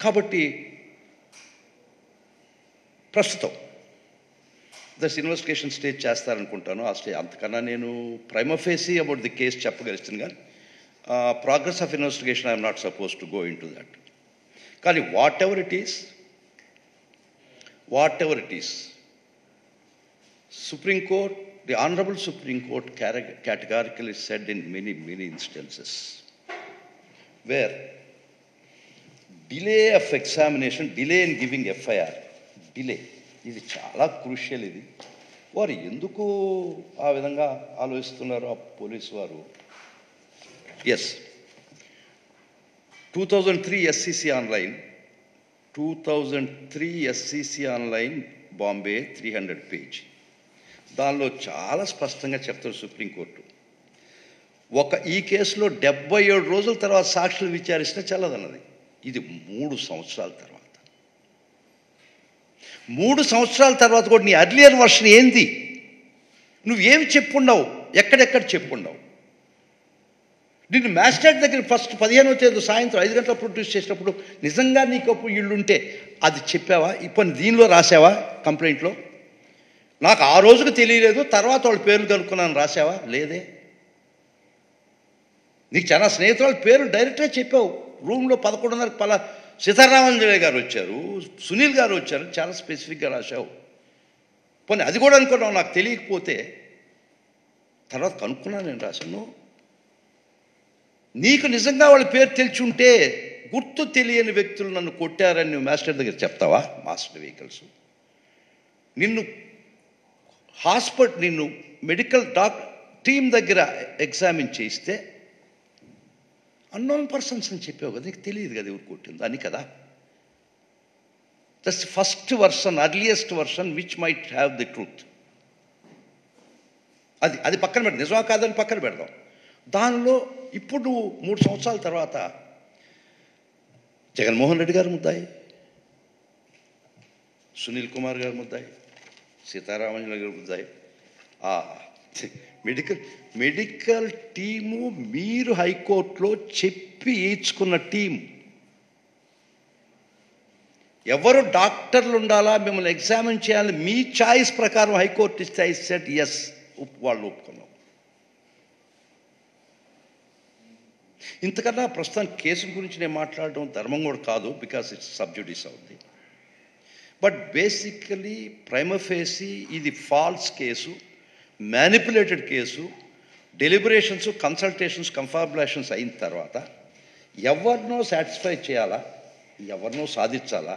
కాబట్టి ప్రస్తుతం దస్ investigation stage చేస్తారనుకుంటాను. ఆ స్టేజ్ అంతకన్నా నేను prima facie about the case చెప్పగలుగుతాను, కానీ progress of investigation I'm not suppose to go into that. కానీ whatever it is Supreme Court, the Honorable Supreme Court categorically said in many instances where delay of examination, delay in giving FIR, delay, ఇది చాలా crucial. ఇది వారు ఎందుకు ఆ విధంగా ఆలోచిస్తున్నారు ఆ పోలీసు వారు? Yes, 2003 SCC online Bombay 300 page, దానిలో చాలా స్పష్టంగా చెప్తారు సుప్రీంకోర్టు, ఈ కేసులో 77 రోజుల తర్వాత సాక్షులు విచారిస్తే చెల్లదన్నది. ఇది 3 సంవత్సరాల తర్వాత. 3 సంవత్సరాల తర్వాత కూడా నీ అర్లియర్ వర్షన్ ఏంది? నువ్వేమి చెప్పుండవు, ఎక్కడెక్కడ చెప్పుండవు. నిన్ను మ్యాజిస్ట్రేట్ దగ్గర ఫస్ట్ 15వ తేదీ సాయంత్రం 5 గంటల ప్రొడ్యూస్ చేసినప్పుడు నిజంగా నీకు అప్పుడు ఇల్లుంటే అది చెప్పావా? ఇప్పుడు దీనిలో రాసావా కంప్లైంట్లో? నాకు ఆ రోజుకు తెలియలేదు, తర్వాత వాళ్ళ పేర్లు కనుక్కున్నాను రాసావా? లేదే. నీకు చాలా స్నేహితుల పేర్లు డైరెక్ట్గా చెప్పావు. రూమ్లో 11:30 సీతారామంజలి గారు వచ్చారు, సునీల్ గారు వచ్చారు, చాలా స్పెసిఫిక్గా రాశావు. పోనీ అది కూడా అనుకున్నావు, నాకు తెలియకపోతే తర్వాత కనుక్కున్నాను నేను రాశాను. నీకు నిజంగా వాళ్ళ పేరు తెలిసి ఉంటే గుర్తు తెలియని వ్యక్తులు నన్ను కొట్టారని నువ్వు మాస్టర్ దగ్గర చెప్తావా? మాస్టర్ వెహికల్స్ నిన్ను మెడికల్ టీమ్ దగ్గర ఎగ్జామిన్ చేయిస్తే అన్నోన్ పర్సన్స్ అని చెప్పావు కదా, నీకు తెలియదు కదా ఎవరు కొట్టింది అని కదా. That's first version, earliest version which might have the truth. అది పక్కన పెడదాం, నిజమా కాదని పక్కన పెడదాం. దానిలో ఇప్పుడు 3 సంవత్సరాల తర్వాత జగన్మోహన్ రెడ్డి గారు ముద్దాయి, సునీల్ కుమార్ గారు ముద్దాయి, సీతారామంజలి గారు ముద్దాయి. మెడికల్ టీము మీరు హైకోర్టులో చెప్పి ఇచ్చుకున్న టీం. ఎవరు డాక్టర్లు ఉండాలా, మిమ్మల్ని ఎగ్జామిన్ చేయాలి, మీ చాయిస్ ప్రకారం హైకోర్టు ఇస్తే ఐ సెడ్ ఎస్, వాళ్ళు ఒప్పుకున్నాం. ఇంతకన్నా ప్రస్తుతం కేసు గురించి నేను మాట్లాడడం ధర్మం కూడా కాదు, బికాస్ ఇట్స్ సబ్జుడిస్ అవుతుంది. బట్ బేసికలీ ప్రైమా ఫేసీ ఇది false case, manipulated case. Deliberations, consultations, confabulations అయిన తర్వాత ఎవరినో సాటిస్ఫై చేయాలా, ఎవరినో సాధించాలా,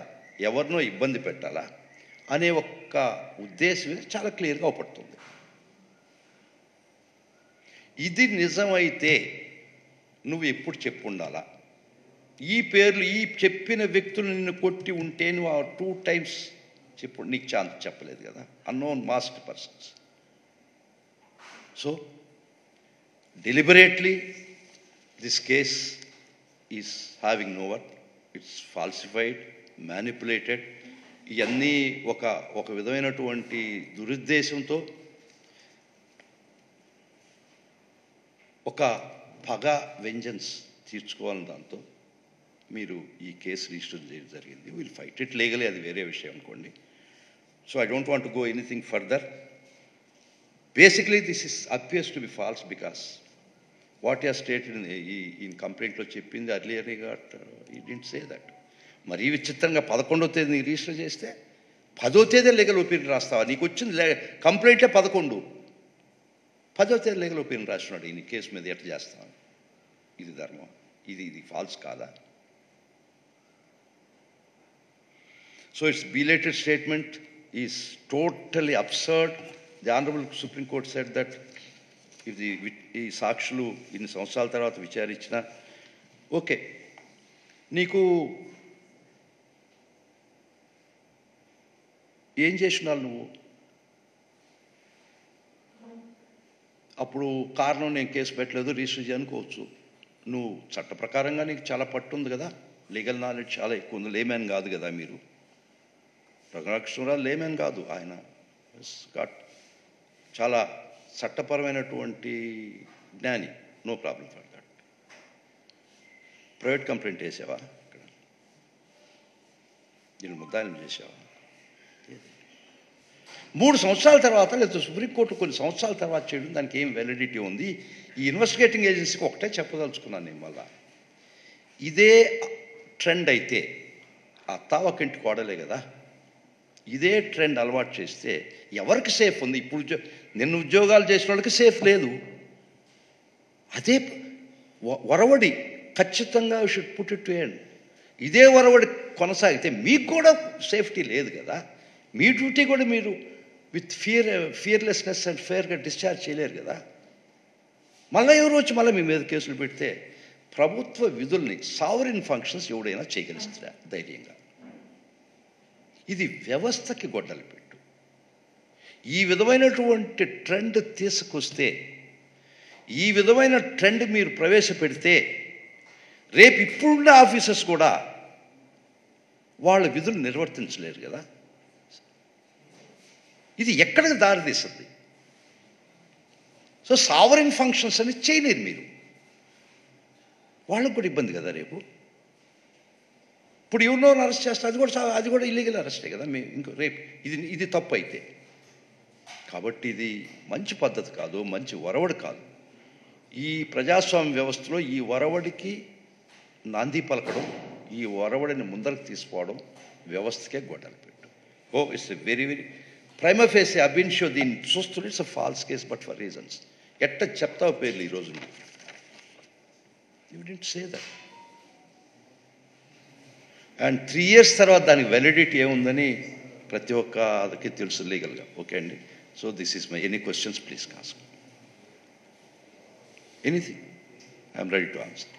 ఎవరినో ఇబ్బంది పెట్టాలా అనే ఒక్క ఉద్దేశం చాలా క్లియర్గా అవపడుతుంది. ఇది నిజమైతే నువ్వు ఎప్పుడు చెప్పు ఉండాలా? ఈ పేర్లు, ఈ చెప్పిన వ్యక్తులు నిన్ను కొట్టి ఉంటే నువ్వు 2 times చెప్పు, నీకు ఛాన్స్ చెప్పలేదు కదా. Unknown masked persons. So deliberately this case is having no worth, it's falsified, manipulated. ఇవన్నీ ఒక విధమైనటువంటి దురుద్దేశంతో, ఒక పగ, వెంజన్స్ తీర్చుకోవాలని దాంతో మీరు ఈ కేసు రిజిస్టర్ చేయడం జరిగింది. విల్ ఫైట్ ఇట్ లీగలీ, అది వేరే విషయం అనుకోండి. So I don't want to go anything further. Basically this appears to be false because what you stated ఈ కంప్లైంట్లో చెప్పింది earlier he didn't say that. మరీ విచిత్రంగా 11వ తేదీ రిజిస్టర్ చేస్తే 10వ తేదీ లీగల్ ఒపీనియన్ రాస్తావా? నీకు వచ్చింది కంప్లైంటే 11, 10వ తేదీ లీగల్ ఒపీనియన్ రాస్తున్నాడు ఈ కేసు మీద, ఎట్లా చేస్తాను? ఇది ధర్మం? ఇది ఫాల్స్ కాదా? So it's belated statement is totally absurd. The Honorable Supreme Court said that if ఈ సాక్షులు ఇన్ని సంవత్సరాల తర్వాత విచారించినా ఓకే, నీకు ఏం చేసినావు నువ్వు? అప్పుడు కారణం నేను కేసు పెట్టలేదు, రిజిస్టర్ చేయనుకోవచ్చు. నువ్వు చట్ట ప్రకారంగా నీకు చాలా పట్టు ఉంది కదా, లీగల్ నాలెడ్జ్ చాలా ఎక్కువ ఉంది. లేమ్యాన్ కాదు కదా మీరు, రఘురామకృష్ణరావు లేమ్యాన్ కాదు, ఆయన చాలా చట్టపరమైనటువంటి జ్ఞాని. No problem for that. Private complaint వేసావా? ఇక్కడ దీన్ని ముద్దాయిలం చేసావా? 3 సంవత్సరాల తర్వాత లేదా సుప్రీంకోర్టు కొన్ని సంవత్సరాల తర్వాత చేయడం దానికి ఏం వ్యాలిడిటీ ఉంది? ఈ ఇన్వెస్టిగేటింగ్ ఏజెన్సీకి ఒకటే చెప్పదలుచుకున్నాను నేను. మళ్ళా ఇదే ట్రెండ్ అయితే ఆ తావకింటి కోడలే కదా, ఇదే ట్రెండ్ అలవాటు చేస్తే ఎవరికి సేఫ్ ఉంది? ఇప్పుడు నిన్న ఉద్యోగాలు చేసిన వాళ్ళకి సేఫ్ లేదు. అదే వరవడి ఖచ్చితంగా should put it to end. ఇదే వరవడి కొనసాగితే మీకు కూడా సేఫ్టీ లేదు కదా. మీ డ్యూటీ కూడా మీరు విత్ ఫియర్లెస్నెస్ అండ్ ఫేర్గా డిశ్చార్జ్ చేయలేరు కదా. మళ్ళీ ఎవరు వచ్చి మళ్ళీ మీ మీద కేసులు పెడితే ప్రభుత్వ విధుల్ని సావరిన్ ఫంక్షన్స్ ఎవడైనా చేయగలుగుతారా ధైర్యంగా? ఇది వ్యవస్థకి గొడ్డలి పెట్టు. ఈ విధమైనటువంటి ట్రెండ్ తీసుకొస్తే, ఈ విధమైన ట్రెండ్ మీరు ప్రవేశపెడితే రేపు ఇప్పుడున్న ఆఫీసర్స్ కూడా వాళ్ళ విధులు నిర్వర్తించలేరు కదా. ఇది ఎక్కడికి దారితీస్తుంది? సో సావరిన్ ఫంక్షన్స్ అని చేయలేరు మీరు. వాళ్ళకు కూడా ఇబ్బంది కదా రేపు. ఇప్పుడు ఎవరినో అరెస్ట్ చేస్తారు, అది కూడా ఇల్లీగల్ అరెస్టే కదా. ఇంకో రేపు ఇది తప్పు అయితే. కాబట్టి ఇది మంచి పద్ధతి కాదు, మంచి వరవడి కాదు. ఈ ప్రజాస్వామ్య వ్యవస్థలో ఈ వరవడికి నాంది పలకడం, ఈ వరవడిని ముందరకు తీసుకోవడం వ్యవస్థకే గొడ్డలి పెట్టు. It's very very prima facie Abin show దీన్ని చూస్తుంటే it's a false case but for reasons. ఎట్ట చెప్తావు పేర్లు ఈ రోజున? You didn't say that. And 3 years తర్వాత దానికి వ్యాలిడిటీ ఏముందని ప్రతి ఒక్కరికి తెలుసు లీగల్గా. ఓకే అండి. So this is my any questions please ask anything. I'm ready to answer.